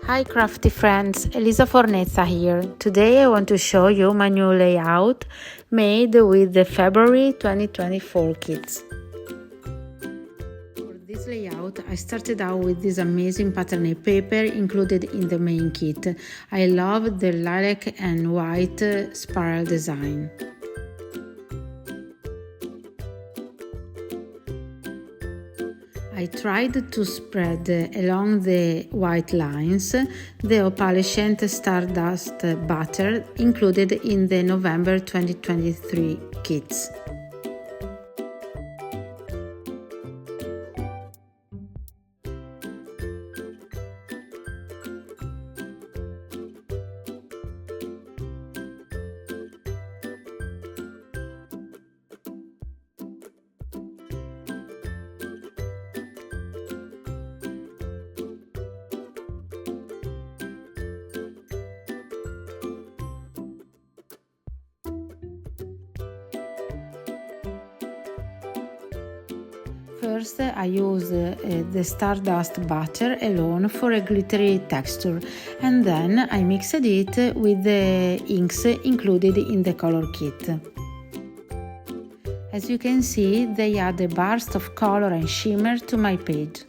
Hi crafty friends, Elisa Fornezza here. Today I want to show you my new layout made with the February 2024 kits. For this layout I started out with this amazing pattern paper included in the main kit. I love the lilac and white spiral design. I tried to spread along the white lines the Embellishment Stardust butter included in the November 2023 kits. First, I use the Stardust butter alone for a glittery texture, and then I mixed it with the inks included in the color kit. As you can see, they add a burst of color and shimmer to my page.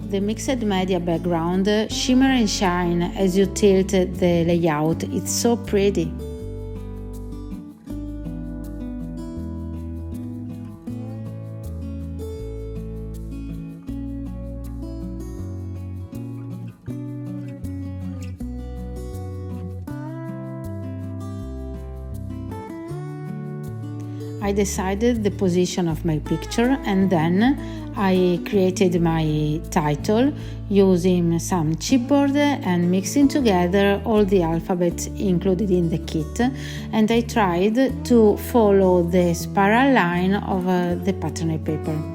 The mixed media background shimmer and shine as you tilt the layout. It's so pretty. I decided the position of my picture and then I created my title using some chipboard and mixing together all the alphabets included in the kit, and I tried to follow the spiral line of the pattern paper.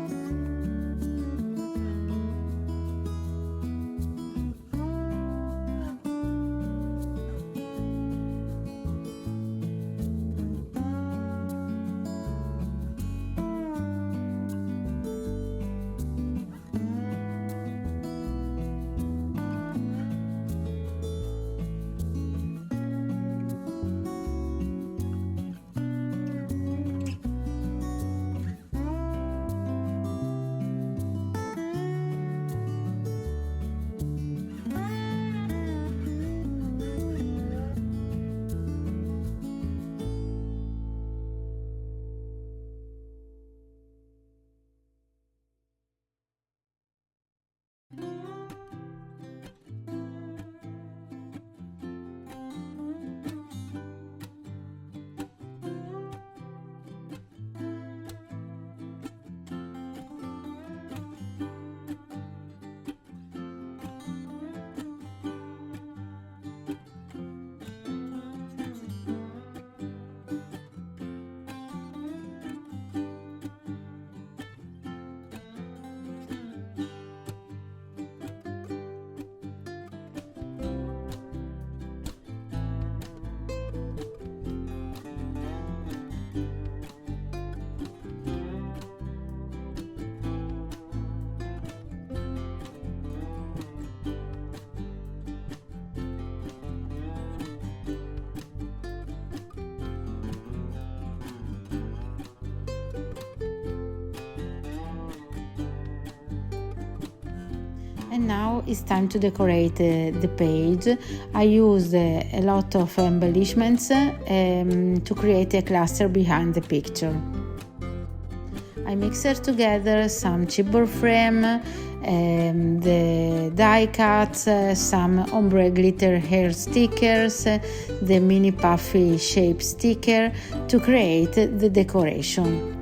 And now it's time to decorate the page. I used a lot of embellishments to create a cluster behind the picture. I mixed together some chipboard frame, the die cuts, some ombre glitter hair stickers, the mini puffy shape sticker to create the decoration.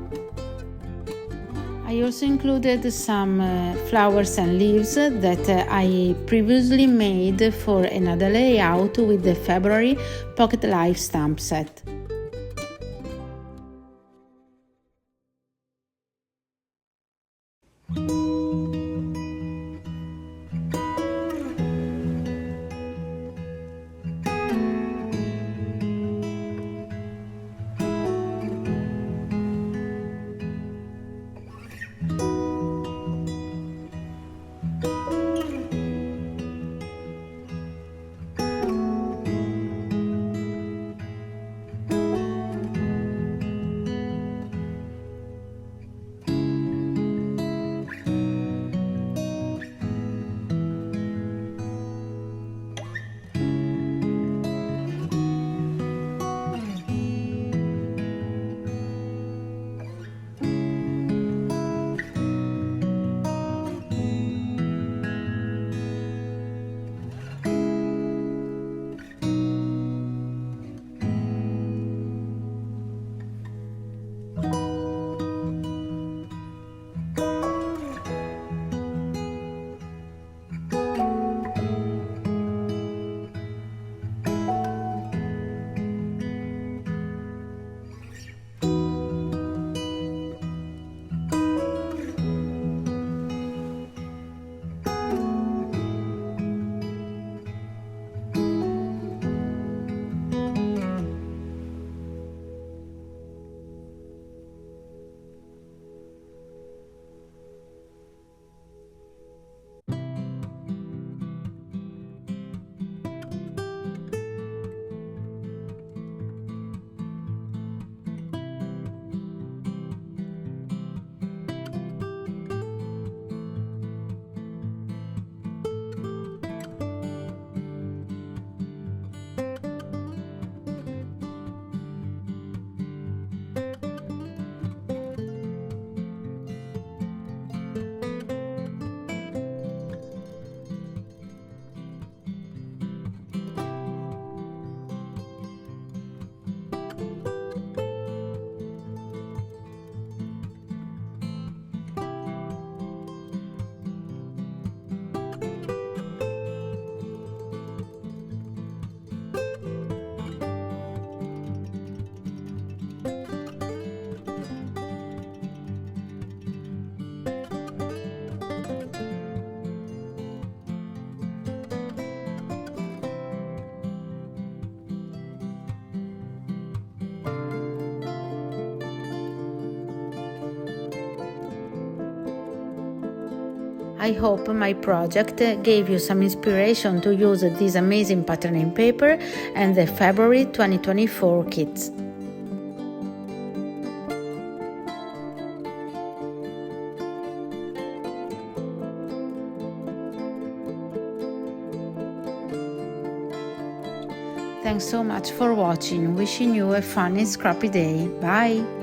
I also included some flowers and leaves that I previously made for another layout with the February Pocket Life stamp set. I hope my project gave you some inspiration to use this amazing patterning paper and the February 2024 kits. Thanks so much for watching. Wishing you a fun and scrappy day. Bye!